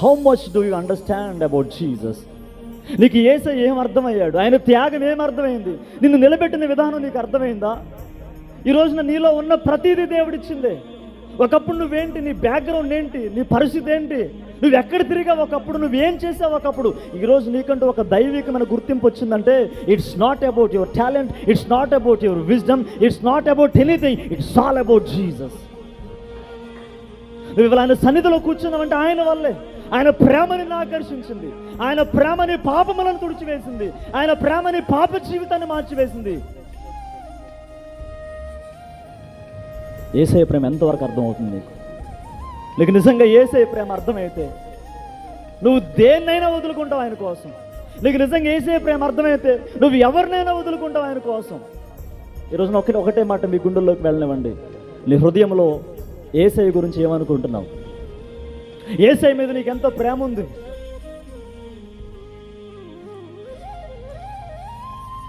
How much do you understand about Jesus? నీకు యేసయ్య ఏం అర్థమయ్యాడు? ఆయన త్యాగం ఏం అర్థమైంది? నిన్ను నిలబెట్టిన విధానం నీకు అర్థమైందా? ఈ రోజున నీలో ఉన్న ప్రతిదీ దేవుడిచ్చిందే. ఒకప్పుడు నువ్వేంటి, నీ బ్యాక్గ్రౌండ్ ఏంటి, నీ పరిస్థితి ఏంటి, నువ్వు ఎక్కడ తిరిగావు ఒకప్పుడు, నువ్వేం చేసావు ఒకప్పుడు, ఈరోజు నీకంటూ ఒక దైవికమైన గుర్తింపు వచ్చిందంటే it's not about your talent, it's not about your wisdom, it's not about anything, it's all about Jesus. నువ్వు ఇవాళ ఆయన సన్నిధిలో కూర్చున్నావంటే ఆయన వల్లే. ఆయన ప్రేమని ఆకర్షించింది, ఆయన ప్రేమని పాపములను తుడిచివేసింది, ఆయన ప్రేమని పాప జీవితాన్ని మార్చివేసింది. యేసయ్య ప్రేమ ఎంతవరకు అర్థమవుతుంది నీకు నిజంగా యేసయ్య ప్రేమ అర్థమైతే నువ్వు దేన్నైనా వదులుకుంటావు ఆయన కోసం. నీకు నిజంగా యేసయ్య ప్రేమ అర్థమైతే నువ్వు ఎవరినైనా వదులుకుంటావు ఆయన కోసం. ఈరోజున ఒకటే మాట మీ గుండెల్లోకి వెళ్ళనివ్వండి. నీ హృదయంలో యేసయ్య గురించి ఏమనుకుంటున్నావు? యేసయ్య మీద నీకు ఎంతో ప్రేమ ఉంది.